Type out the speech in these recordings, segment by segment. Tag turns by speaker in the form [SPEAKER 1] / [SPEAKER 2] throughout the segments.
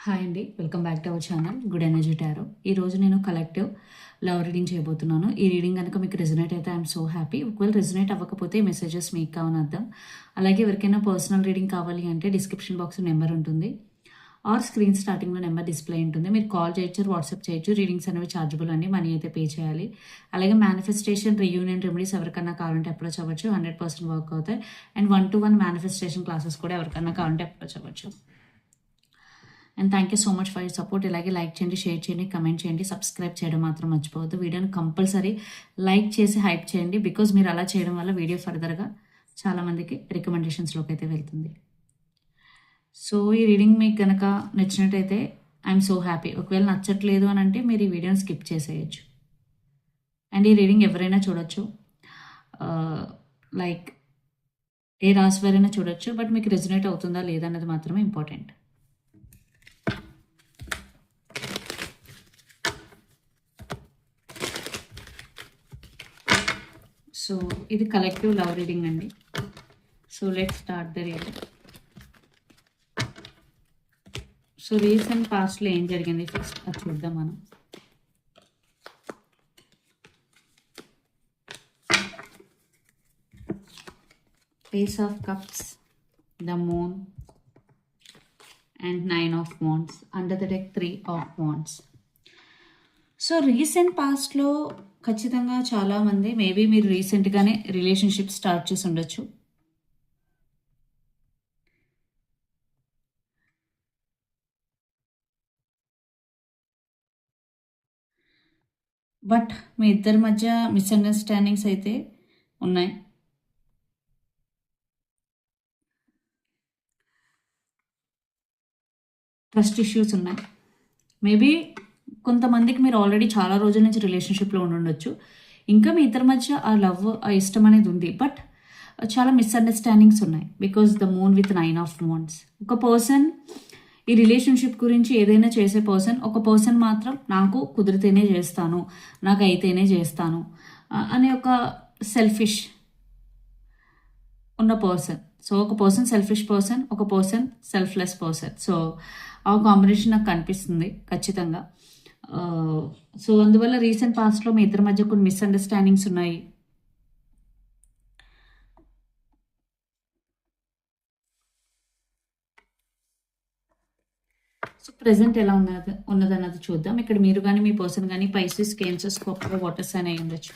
[SPEAKER 1] Hi అండి, welcome back to our channel good energy tarot. ఈరోజు నేను కలెక్టివ్ లవ్ రీడింగ్ చేయబోతున్నాను. ఈ రీడింగ్ కనుక మీకు రెజొనేట్ అయితే ఐఎమ్ సో హ్యాపీ. ఒకవేళ రెజొనేట్ అవ్వకపోతే మెసేజెస్ మీకు కావని అర్థం. అలాగే ఎవరికైనా పర్సనల్ రీడింగ్ కావాలి అంటే డిస్క్రిప్షన్ బాక్స్ నెంబర్ ఉంటుంది ఆర్ స్క్రీన్ స్టార్టింగ్లో నెంబర్ డిస్ప్లే ఉంటుంది. మీరు కాల్ చేయొచ్చు, వాట్సాప్ చేయొచ్చు. రీడింగ్స్ అనేవి ఛార్జబుల్ అండి, మనీ అయితే పే చేయాలి. అలాగే మేనిఫెస్టేషన్, రీయూనియన్ రెమెడీస్ ఎవరికైనా కావాలంటే అప్రోచ్ అవ్వచ్చు. 100% వర్క్ అవుతాయి. అండ్ 1-to-1 మేనిఫెస్టేషన్ క్లాసెస్ కూడా ఎవరికైనా కావాలంటే అప్రోచ్ అవ్వచ్చు. And thank you so much for your support. ఇలాగే లైక్ చేయండి, షేర్ చేయండి, కమెంట్ చేయండి, సబ్స్క్రైబ్ చేయడం మాత్రం మర్చిపోవద్దు. వీడియోని కంపల్సరీ లైక్ చేసి హైప్ చేయండి, బికాజ్ మీరు అలా చేయడం వల్ల వీడియో ఫర్దర్గా చాలామందికి రికమెండేషన్స్లోకి అయితే వెళ్తుంది. సో ఈ రీడింగ్ మీకు కనుక నచ్చినట్టయితే ఐఎమ్ సో హ్యాపీ. ఒకవేళ నచ్చట్లేదు అని అంటే మీరు ఈ వీడియోని స్కిప్ చేసేయచ్చు. అండ్ ఈ రీడింగ్ ఎవరైనా చూడొచ్చు, లైక్ ఏ రాశి వారైనా చూడొచ్చు. బట్ మీకు రెజొనేట్ అవుతుందా లేదా అన్నది మాత్రమే ఇంపార్టెంట్. సో ఇది కలెక్టివ్ లవ్ రీడింగ్ అండి. So let start the reading. So recent పాస్ట్లో ఏం జరిగింది ఫస్ట్ అది చూద్దాం మనం. Ace of Cups, the Moon, and 9 of Wands. Under the deck 3 of Wands. So recent పాస్ట్లో ఖచ్చితంగా చాలామంది మేబీ మీరు రీసెంట్గానే రిలేషన్షిప్ స్టార్ట్ చేసి ఉండొచ్చు. బట్ మీ ఇద్దరి మధ్య మిస్అండర్స్టాండింగ్స్ అయితే ఉన్నాయి. ట్రస్ట్ ఇష్యూస్ ఉన్నాయి. మేబీ కొంతమందికి మీరు ఆల్రెడీ చాలా రోజుల నుంచి రిలేషన్షిప్లో ఉండొచ్చు. ఇంకా మీ ఇద్దరి మధ్య ఆ లవ్, ఆ ఇష్టం అనేది ఉంది. బట్ చాలా మిస్అండర్స్టాండింగ్స్ ఉన్నాయి because the moon with 9 of Wands. ఒక పర్సన్ ఈ రిలేషన్షిప్ గురించి ఏదైనా చేసే పర్సన్, ఒక పర్సన్ మాత్రం నాకు కుదిరితేనే చేస్తాను, నాకు అయితేనే చేస్తాను అనే ఒక సెల్ఫిష్ ఉన్న పర్సన్. సో ఒక పర్సన్ సెల్ఫిష్ పర్సన్, ఒక పర్సన్ సెల్ఫ్లెస్ పర్సన్. సో ఆ కాంబినేషన్ నాకు కనిపిస్తుంది ఖచ్చితంగా. సో అందువల్ల రీసెంట్ పాస్ట్లో మీ ఇద్దరి మధ్య కొన్ని మిస్అండర్స్టాండింగ్స్ ఉన్నాయి. సో ప్రెసెంట్ ఎలా ఉన్నదన్నది చూద్దాం. ఇక్కడ మీరు కానీ మీ పర్సన్ కానీ Pisces, Cancer, Scorpio, water sign అయి ఉండొచ్చు.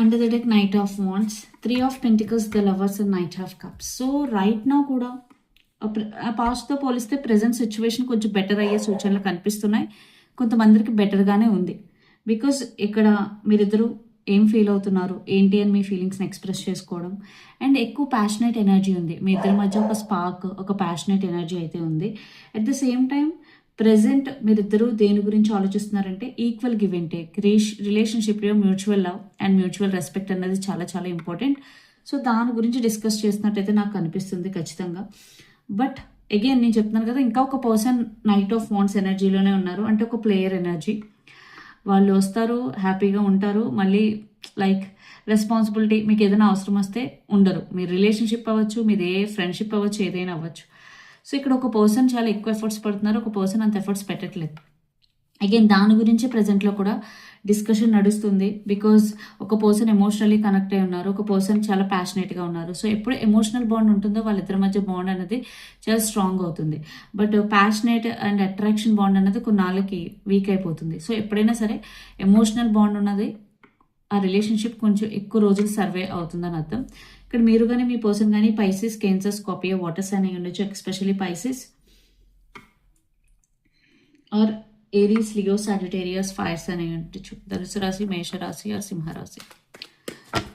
[SPEAKER 1] Under the deck, Knight of Wands, 3 of Pentacles, the Lovers, and Knight of Cups. So right now కూడా ఆ పాస్ట్తో పోలిస్తే ప్రజెంట్ సిచ్యువేషన్ కొంచెం బెటర్ అయ్యే సూచనలు కనిపిస్తున్నాయి. కొంతమందికి బెటర్గానే ఉంది. బికాజ్ ఇక్కడ మీరిద్దరూ ఏం ఫీల్ అవుతున్నారు ఏంటి అని మీ ఫీలింగ్స్ని ఎక్స్ప్రెస్ చేసుకోవడం అండ్ ఎక్కువ ప్యాషనేట్ ఎనర్జీ ఉంది. మీ ఇద్దరి మధ్య ఒక స్పార్క్, ఒక ప్యాషనేట్ ఎనర్జీ అయితే ఉంది. At the same time present మీరిద్దరూ దేని గురించి ఆలోచిస్తున్నారంటే ఈక్వల్ గివ్ అండ్ టేక్. రిలేషన్షిప్లో mutual love and mutual respect అనేది చాలా చాలా ఇంపార్టెంట్. సో దాని గురించి డిస్కస్ చేస్తున్నట్టయితే నాకు అనిపిస్తుంది ఖచ్చితంగా. బట్ అగైన్ నేను చెప్తున్నాను కదా, ఇంకా ఒక పర్సన్ నైట్ ఆఫ్ వాండ్స్ ఎనర్జీలోనే ఉన్నారు. అంటే ఒక ప్లేయర్ ఎనర్జీ. వాళ్ళు వస్తారు, హ్యాపీగా ఉంటారు, మళ్ళీ లైక్ రెస్పాన్సిబిలిటీ, మీకు ఏదైనా అవసరం వస్తే ఉండరు. మీ రిలేషన్షిప్ అవ్వచ్చు, మీది ఏ ఫ్రెండ్షిప్ అవ్వచ్చు, ఏదైనా అవ్వచ్చు. సో ఇక్కడ ఒక పర్సన్ చాలా ఎక్కువ ఎఫర్ట్స్ పడుతున్నారు, ఒక పర్సన్ అంత ఎఫర్ట్స్ పెట్టట్లేదు. అగైన్ దాని గురించి ప్రజెంట్లో కూడా డిస్కషన్ నడుస్తుంది. బికాజ్ ఒక పర్సన్ ఎమోషనల్లీ కనెక్ట్ అయి ఉన్నారు, ఒక పర్సన్ చాలా ప్యాషనేట్గా ఉన్నారు. సో ఎప్పుడు ఎమోషనల్ బాండ్ ఉంటుందో వాళ్ళిద్దరి మధ్య బాండ్ అనేది చాలా స్ట్రాంగ్ అవుతుంది. But passionate and attraction bond అనేది కొన్నాళ్ళకి వీక్ అయిపోతుంది. సో ఎప్పుడైనా సరే ఎమోషనల్ బాండ్ ఉన్నది ఆ రిలేషన్షిప్ కొంచెం ఎక్కువ రోజులు సర్వే అవుతుందని అర్థం. ఇక్కడ మీరు కానీ మీ పర్సన్ కానీ Pisces, Cancer, Scorpio, water sign అయి ఉండొచ్చు. Especially Pisces or Aries, Leo, Sagittarius, fire sign అయి ఉండొచ్చు. ధనుసు రాశి, మేషరాశి ఆర్ సింహరాశి.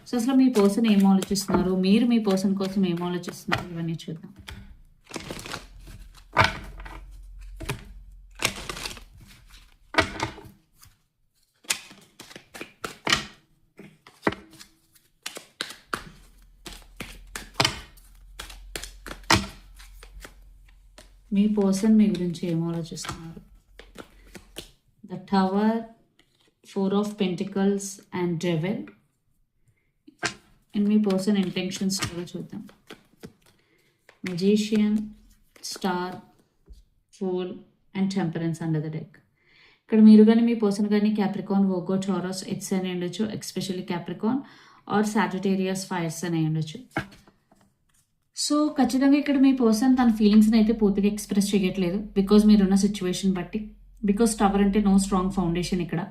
[SPEAKER 1] సో అసలు మీ పర్సన్ ఏం ఆలోచిస్తున్నారు, మీరు మీ పర్సన్ కోసం ఏం ఆలోచిస్తున్నారు, ఇవన్నీ చూద్దాం. మీ పర్సన్ మీ గురించి ఏం ఆలోచిస్తున్నారు? The tower, 4 of pentacles and devil. And మీ పర్సన్ ఇంటెన్షన్స్ కూడా చూద్దాం. Magician, star, fool and temperance under the deck. ఇక్కడ మీరు కానీ మీ పర్సన్ కానీ క్యాప్రికాన్, వర్గో, టారస్, ఎట్స్ అని ఉండొచ్చు. Especially Capricorn or Sagittarius fires అని ఉండొచ్చు. సో ఖచ్చితంగా ఇక్కడ మీ పర్సన్ తన ఫీలింగ్స్ని అయితే పూర్తిగా ఎక్స్ప్రెస్ చేయట్లేదు, బికాజ్ మీరున్న సిచ్యువేషన్ బట్టి. బికాజ్ టవర్ అంటే నో స్ట్రాంగ్ ఫౌండేషన్ ఇక్కడ.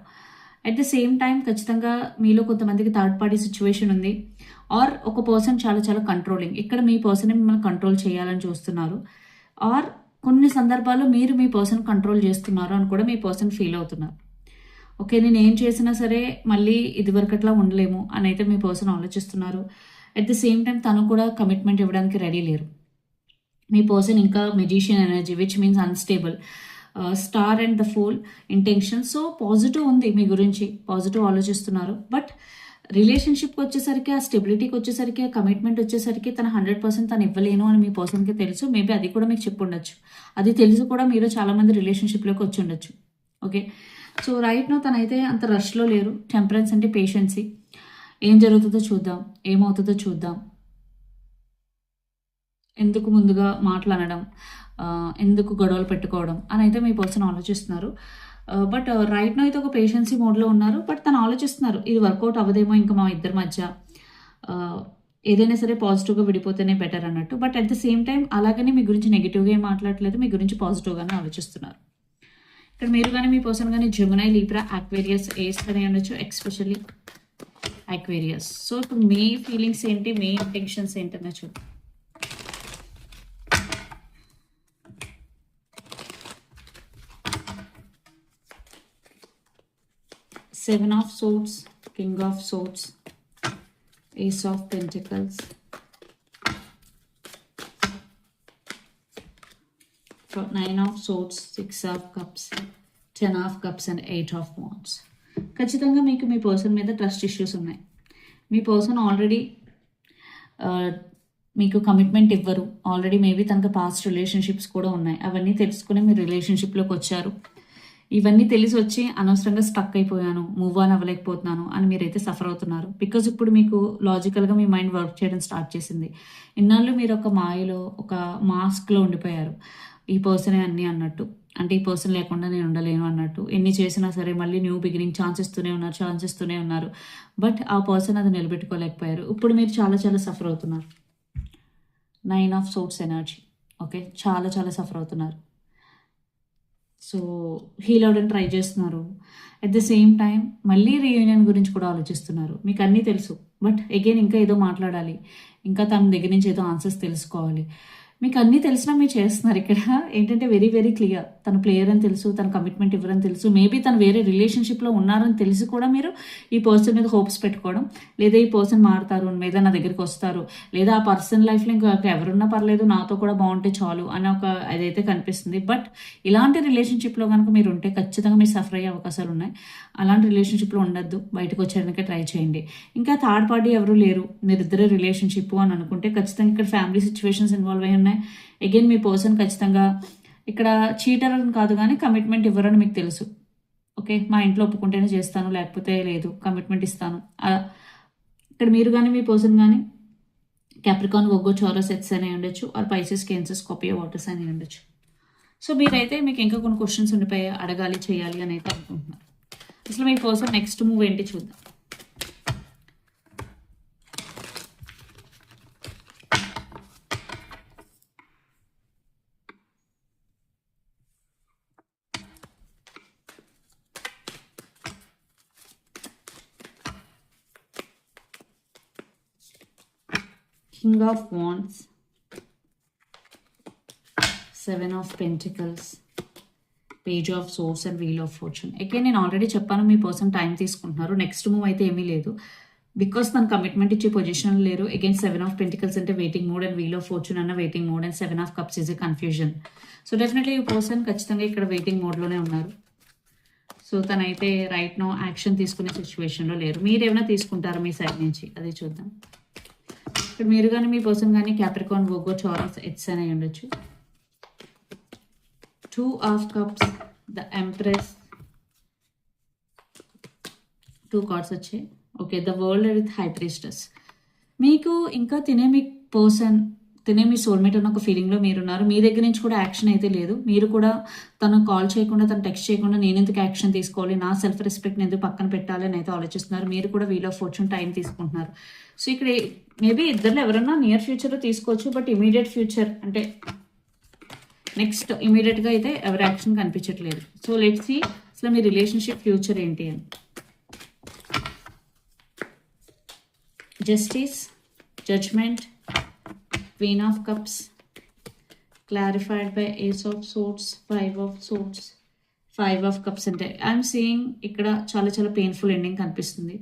[SPEAKER 1] అట్ ద సేమ్ టైం ఖచ్చితంగా మీలో కొంతమందికి థర్డ్ పార్టీ సిచ్యువేషన్ ఉంది, ఆర్ ఒక పర్సన్ చాలా చాలా కంట్రోలింగ్. ఇక్కడ మీ పర్సన్ మిమ్మల్ని కంట్రోల్ చేయాలని చూస్తున్నారు, ఆర్ కొన్ని సందర్భాల్లో మీరు మీ పర్సన్ కంట్రోల్ చేస్తున్నారు అని కూడా మీ పర్సన్ ఫీల్ అవుతున్నారు. ఓకే, నేను ఏం చేసినా సరే మళ్ళీ ఇదివరకట్లా ఉండలేము అని అయితే మీ పర్సన్ ఆలోచిస్తున్నారు. అట్ ది సేమ్ టైం తను కూడా కమిట్మెంట్ ఇవ్వడానికి రెడీ లేరు. మీ పర్సన్ ఇంకా magician energy, which means unstable, star and the fool intention. So positive ఉంది మీ గురించి, పాజిటివ్ ఆలోచిస్తున్నారు. బట్ రిలేషన్షిప్కి వచ్చేసరికి, ఆ స్టెబిలిటీకి వచ్చేసరికి, ఆ కమిట్మెంట్ వచ్చేసరికి తన 100% తను ఇవ్వలేను అని మీ పర్సన్కి తెలుసు. మేబీ అది కూడా మీకు చెప్పి ఉండొచ్చు. అది తెలిసి కూడా మీరు చాలామంది రిలేషన్షిప్లోకి వచ్చి ఉండొచ్చు. ఓకే, సో రైట్ నో తనైతే అంత రష్లో లేరు. టెంపరెన్స్ అంటే పేషెన్సీ. ఏం జరుగుతుందో చూద్దాం, ఏమవుతుందో చూద్దాం, ఎందుకు ముందుగా మాట్లాడడం, ఎందుకు గొడవలు పెట్టుకోవడం అని అయితే మీ పర్సన్ ఆలోచిస్తున్నారు. బట్ రైట్ నో అయితే ఒక పేషెన్సీ మోడ్లో ఉన్నారు. బట్ తను ఆలోచిస్తున్నారు ఇది వర్కౌట్ అవ్వదేమో ఇంకా మా ఇద్దరి మధ్య, ఏదైనా సరే పాజిటివ్గా విడిపోతేనే బెటర్ అన్నట్టు. But at the same time అలాగని మీ గురించి నెగిటివ్గా ఏం మాట్లాడలేదు, మీ గురించి పాజిటివ్గానే ఆలోచిస్తున్నారు. ఇక్కడ మీరు కానీ మీ పర్సన్ కానీ జెమినై, లీబ్రా, అక్వేరియస్, ఏస్ అని అనొచ్చు. Especially Aquarius. సో ఇప్పుడు మీ ఫీలింగ్స్ ఏంటి, మీ ఇంటెన్షన్స్ ఏంటనే చూద్దాం. Seven of Swords, King of Swords, Ace of Pentacles, 9 of Swords, 6 of Cups, 10 of Cups and 8 of Wands. ఖచ్చితంగా మీకు మీ పర్సన్ మీద ట్రస్ట్ ఇష్యూస్ ఉన్నాయి. మీ పర్సన్ ఆల్రెడీ మీకు కమిట్మెంట్ ఇవ్వరు. ఆల్రెడీ మేబీ తనకు పాస్ట్ రిలేషన్షిప్స్ కూడా ఉన్నాయి. అవన్నీ తెలుసుకుని మీరు రిలేషన్షిప్లోకి వచ్చారు. ఇవన్నీ తెలిసి వచ్చి అనవసరంగా స్టక్ అయిపోయాను, మూవ్ ఆన్ అవ్వలేకపోతున్నాను అని మీరైతే సఫర్ అవుతున్నారు. బికాజ్ ఇప్పుడు మీకు లాజికల్గా మీ మైండ్ వర్క్ చేయడం స్టార్ట్ చేసింది. ఇన్నాళ్ళు మీరు ఒక మాయలో, ఒక మాస్క్లో ఉండిపోయారు. ఈ పర్సనే అన్నీ అన్నట్టు, అంటే ఈ పర్సన్ లేకుండా నేను ఉండలేను అన్నట్టు. ఎన్ని చేసినా సరే మళ్ళీ న్యూ బిగినింగ్ ఛాన్స్ ఇస్తూనే ఉన్నారు. బట్ ఆ పర్సన్ అది నిలబెట్టుకోలేకపోయారు. ఇప్పుడు మీరు చాలా చాలా సఫర్ అవుతున్నారు. 9 of Swords ఎనర్జీ. ఓకే, చాలా చాలా సఫర్ అవుతున్నారు. సో హీల్ అవడానికి ట్రై చేస్తున్నారు. అట్ ద సేమ్ టైం మళ్ళీ రీయూనియన్ గురించి కూడా ఆలోచిస్తున్నారు. మీకు అన్నీ తెలుసు, బట్ అగైన్ ఇంకా ఏదో మాట్లాడాలి, ఇంకా తన దగ్గర నుంచి ఏదో ఆన్సర్స్ తెలుసుకోవాలి. మీకు అన్నీ తెలిసినా మీరు చేస్తున్నారు. ఇక్కడ ఏంటంటే వెరీ వెరీ క్లియర్, తను ప్లేయర్ అని తెలుసు, తన కమిట్మెంట్ ఇవ్వరని తెలుసు, మేబీ తను వేరే రిలేషన్షిప్లో ఉన్నారని తెలిసి కూడా మీరు ఈ పర్సన్ మీద హోప్స్ పెట్టుకోవడం, లేదా ఈ పర్సన్ మారుతారు మీద నా దగ్గరికి వస్తారు, లేదా ఆ పర్సన్ లైఫ్లో ఇంకా ఎవరున్నా పర్లేదు నాతో కూడా బాగుంటే చాలు అని ఒక అదైతే కనిపిస్తుంది. బట్ ఇలాంటి రిలేషన్షిప్లో కనుక మీరు ఉంటే ఖచ్చితంగా మీరు సఫర్ అయ్యే అవకాశాలు ఉన్నాయి. అలాంటి రిలేషన్షిప్లో ఉండద్దు, బయటకు వచ్చేదానికి ట్రై చేయండి. ఇంకా థర్డ్ పార్టీ ఎవరు లేరు, మీరిద్దరే రిలేషన్షిప్ అని అనుకుంటే ఖచ్చితంగా ఇక్కడ ఫ్యామిలీ సిచ్యువేషన్స్ ఇన్వాల్వ్ అయి ఉన్నాయి. అగైన్ మీ పర్సన్ ఖచ్చితంగా ఇక్కడ చీటర్ అని కాదు కానీ కమిట్మెంట్ ఇవ్వరని మీకు తెలుసు. ఓకే, మా ఇంట్లో ఒప్పుకుంటేనే చేస్తాను, లేకపోతే లేదు, కమిట్మెంట్ ఇస్తాను. ఇక్కడ మీరు కానీ మీ పర్సన్ కానీ క్యాప్రికాన్, వర్గో, టారస్, ఎట్స్ అని ఉండొచ్చు, or Pisces, Cancer, Scorpio, waters అని ఉండొచ్చు. సో మీరైతే మీకు ఇంకా కొన్ని క్వశ్చన్స్ ఉండిపోయి అడగాలి, చేయాలి అని అయితే అనుకుంటున్నారు. అసలు మీ పర్సన్ నెక్స్ట్ మూవ్ ఏంటి చూద్దాం. King of Wands, 7 of Pentacles, Page of Swords and Wheel of Fortune. Again నేను ఆల్రెడీ చెప్పాను, మీ పర్సన్ టైం తీసుకుంటున్నారు. నెక్స్ట్ మూవ్ అయితే ఏమీ లేదు, బికాస్ తను కమిట్మెంట్ ఇచ్చే పొజిషన్ లేరు. అగైన్ 7 of Pentacles అంటే waiting mode, and Wheel of Fortune అన్న waiting mode, and 7 of Cups is a confusion. So definitely ఈ పర్సన్ ఖచ్చితంగా ఇక్కడ వెయిటింగ్ మోడ్లోనే ఉన్నారు. సో తనైతే రైట్ నో యాక్షన్ తీసుకునే సిచ్యువేషన్లో లేరు. మీరు ఏమైనా తీసుకుంటారా మీ సైడ్ నుంచి, అది చూద్దాం. ఇక్కడ మీరు కానీ మీ పర్సన్ కానీ క్యాప్రికాన్, వర్గో, టారస్, ఎట్స్ అని ఉండొచ్చు. 2 of cups, the empress, 2 cards వచ్చాయి. Okay, the world with high priestess. మీకు ఇంకా తినే మీ సోల్మేట్ అన్న ఒక ఫీలింగ్లో మీరున్నారు. మీ దగ్గర నుంచి కూడా యాక్షన్ అయితే లేదు. మీరు కూడా తను కాల్ చేయకుండా, తను టెక్స్ట్ చేయకుండా నేను ఎందుకు యాక్షన్ తీసుకోవాలి, నా సెల్ఫ్ రెస్పెక్ట్ని ఎందుకు పక్కన పెట్టాలి అని అయితే ఆలోచిస్తున్నారు. మీరు కూడా వీల్ ఆఫ్ ఫార్చ్యూన్ టైం తీసుకుంటున్నారు. సో ఇక్కడ మేబీ ఇద్దరు ఎవరన్నా నియర్ ఫ్యూచర్లో తీసుకోవచ్చు, బట్ ఇమీడియట్ ఫ్యూచర్ అంటే నెక్స్ట్ ఇమీడియట్గా అయితే ఎవరి యాక్షన్ కనిపించట్లేదు. సో లెట్స్ సీ అసలు మీ రిలేషన్షిప్ ఫ్యూచర్ ఏంటి అని. Justice, judgement, Queen of Cups, clarified by Ace of Swords, Five of Cups అంటే ఐఎమ్ సీయింగ్ ఇక్కడ చాలా చాలా పెయిన్ఫుల్ ఎండింగ్ కనిపిస్తుంది.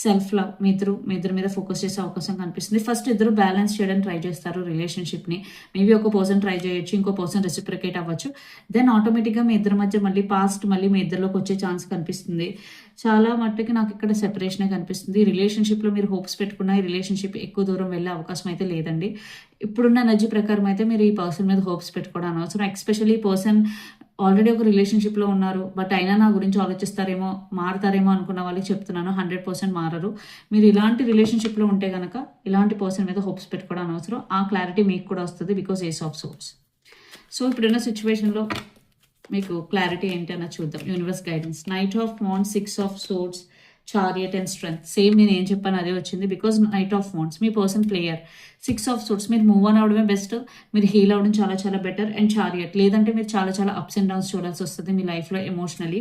[SPEAKER 1] సెల్ఫ్ లవ్ మీ ఇద్దరు మీద ఫోకస్ చేసే అవకాశం కనిపిస్తుంది. ఫస్ట్ ఇద్దరు బ్యాలెన్స్ చేయడానికి ట్రై చేస్తారు రిలేషన్షిప్ని. మేబీ ఒక పర్సన్ ట్రై చేయొచ్చు, ఇంకో పర్సన్ రెసిప్రికేట్ అవ్వచ్చు. దెన్ ఆటోమేటిక్గా మీ ఇద్దరి మధ్య మళ్ళీ మీ ఇద్దరిలోకి వచ్చే ఛాన్స్ కనిపిస్తుంది. చాలా మట్టుకి నాకు ఇక్కడ సెపరేషనే కనిపిస్తుంది. రిలేషన్షిప్లో మీరు హోప్స్ పెట్టుకున్న ఈ రిలేషన్షిప్ ఎక్కువ దూరం వెళ్ళే అవకాశం అయితే లేదండి. ఇప్పుడున్న ఎనర్జీ ప్రకారం అయితే మీరు ఈ పర్సన్ మీద హోప్స్ పెట్టుకోవడం అనవసరం. ఎస్పెషల్లీ ఈ పర్సన్ ఆల్రెడీ ఒక రిలేషన్షిప్లో ఉన్నారు, బట్ అయినా నా గురించి ఆలోచిస్తారేమో, మారతారేమో అనుకున్న వాళ్ళకి చెప్తున్నాను, 100% మారరు. మీరు ఇలాంటి రిలేషన్షిప్లో ఉంటే కనుక ఇలాంటి పర్సన్ మీద హోప్స్ పెట్టుకోవడం అనవసరం. ఆ క్లారిటీ మీకు కూడా వస్తుంది because ace of swords. So ఇప్పుడున్న సిచ్యువేషన్లో మీకు క్లారిటీ ఏంటి అన్నది చూద్దాం. Universe guidance, knight of wands, 6 of swords, chariot and strength. Same నేను ఏం చెప్పాను అదే వచ్చింది బికాజ్ నైట్ ఆఫ్ వాండ్స్ మీ పర్సన్ ప్లేయర్, 6 ఆఫ్ సోర్డ్స్ మీరు మూవ్ ఆన్ అవడమే బెస్ట్, మీరు హీల్ అవ్వడం చాలా చాలా బెటర్. అండ్ చారియట్ లేదంటే మీరు చాలా చాలా అప్స్ అండ్ డౌన్స్ చూడాల్సి వస్తుంది మీ లైఫ్లో ఎమోషనలీ.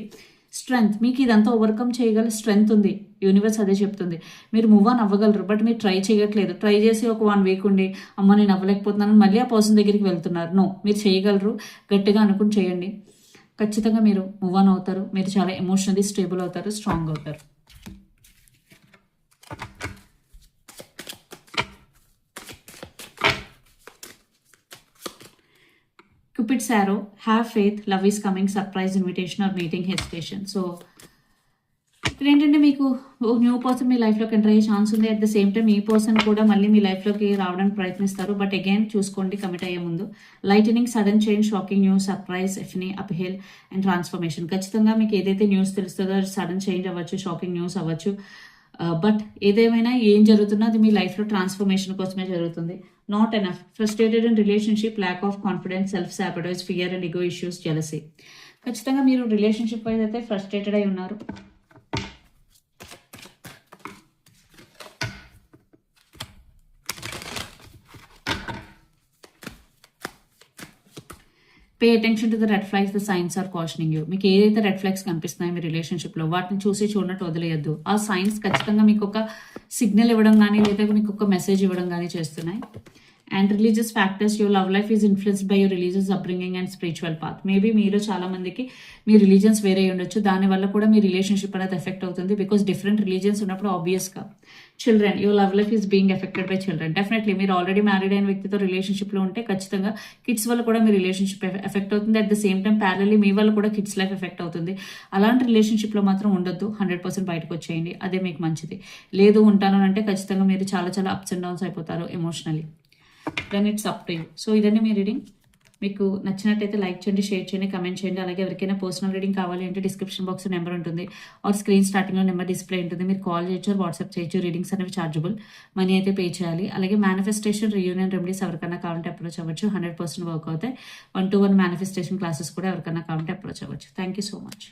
[SPEAKER 1] స్ట్రెంగ్త్ మీకు ఇదంతా ఓవర్కమ్ చేయగల స్ట్రెంగ్త్ ఉంది, యూనివర్స్ అదే చెప్తుంది. మీరు మూవ్ ఆన్ అవ్వగలరు, బట్ మీరు ట్రై చేయట్లేదు. ట్రై చేసి ఒక 1 వీక్ ఉండి అమ్మ నేను అవ్వలేకపోతున్నాను మళ్ళీ ఆ పర్సన్ దగ్గరికి వెళ్తున్నారు. నో, మీరు చేయగలరు, గట్టిగా అనుకుని చేయండి. ఖచ్చితంగా మీరు మూవ్ ఆన్ అవుతారు. మీరు చాలా ఎమోషనల్లీ స్టేబుల్ అవుతారు, స్ట్రాంగ్ అవుతారు. Cupid's arrow, have faith, love is coming, surprise invitation or meeting hesitation. So ఇక్కడ ఏంటంటే మీకు న్యూ పర్సన్ మీ లైఫ్లోకి ఎంటర్ అయ్యే ఛాన్స్ ఉంది. అట్ ద సేమ్ టైం ఈ పర్సన్ కూడా మళ్ళీ మీ లైఫ్లోకి రావడానికి ప్రయత్నిస్తారు, బట్ అగైన్ చూసుకోండి కమిట్ అయ్యే ముందు. Lightning, sudden change, shocking news, surprise, ఎఫ్ని, అప్హేల్ అండ్ ట్రాన్స్ఫర్మేషన్. ఖచ్చితంగా మీకు ఏదైతే న్యూస్ తెలుస్తుందో సడన్ చేంజ్ అవ్వచ్చు, షాకింగ్ న్యూస్ అవ్వచ్చు, బట్ ఏదేమైనా ఏం జరుగుతున్నా అది మీ లైఫ్లో ట్రాన్స్ఫర్మేషన్ కోసమే జరుగుతుంది. Not enough, frustrated in relationship, lack of confidence, self sabotage, fear and ego issues, jealousy. ఖచ్చితంగా మీరు రిలేషన్షిప్ వైజ్ అయితే ఫ్రస్ట్రేటెడ్ అయి ఉన్నారు. Pay attention to the red flags, the signs are cautioning you. మీకు ఏదైతే రెడ్ ఫ్లాగ్స్ కనిపిస్తున్నాయో మీ రిలేషన్షిప్లో వాటిని చూడనట్టు వదిలేయద్దు. ఆ సైన్స్ ఖచ్చితంగా మీకు ఒక సిగ్నల్ ఇవ్వడం కానీ లేదా మీకు ఒక మెసేజ్ ఇవ్వడం కానీ చేస్తున్నాయి. And religious factors, your love life is influenced by your religious upbringing and spiritual path. Maybe మీరు చాలా మందికి మీ రిలీజియన్స్ వేరే ఉండొచ్చు, దానివల్ల కూడా మీ రిలేషన్షిప్ అనేది ఎఫెక్ట్ అవుతుంది. బికాస్ డిఫరెంట్ రిలీజియన్స్ ఉన్నప్పుడు ఆబ్వియస్గా children, your love life is being affected by children. Definitely మీరు ఆల్రెడీ మ్యారీడ్ అయిన వ్యక్తితో రిలేషన్షిప్లో ఉంటే ఖచ్చితంగా కిడ్స్ వల్ల కూడా మీ రిలేషన్షిప్ ఎఫెక్ట్ అవుతుంది. అట్ ద సేమ్ టైం ప్యారలీ మీ వల్ల కూడా కిడ్స్ లైఫ్ ఎఫెక్ట్ అవుతుంది. అలాంటి రిలేషన్షిప్లో మాత్రం ఉండొద్దు, 100% బయటకు వచ్చేయండి, అదే మీకు మంచిది. లేదు ఉంటాను అంటే ఖచ్చితంగా మీరు చాలా చాలా అప్స్ అండ్ డౌన్స్ అయిపోతారు emotionally. Then it's up to you. So ఇదండి మీ రీడింగ్. మీకు నచ్చినట్టయితే లైక్ చేయండి, షేర్ చేయండి, కమెంట్ చేయండి. అలాగే ఎవరికైనా పర్సనల్ రీడింగ్ కావాలి అంటే డిస్క్రిప్షన్ బాక్స్ నెంబర్ ఉంటుంది, ఆర్ స్క్రీన్ స్టార్టింగ్లో నెంబర్ డిస్ప్లే ఉంటుంది. మీరు కాల్ చేయొచ్చు, వాట్సాప్ చేయొచ్చు. రీడింగ్స్ అనేవి చార్జబుల్, మనీ అయితే పే చేయాలి. అలాగే మేనిఫెస్టేషన్, రియూనియన్ రెమెడీస్ ఎవరికైనా కావాలంటే అప్రోచ్ అవ్వచ్చు, 100% వర్క్ అవుతాయి. 1-to-1 మేనిఫెస్టేషన్ క్లాసెస్ కూడా ఎవరికైనా కావాలంటే అప్రోచ్ అవ్వచ్చు. Thank you so much.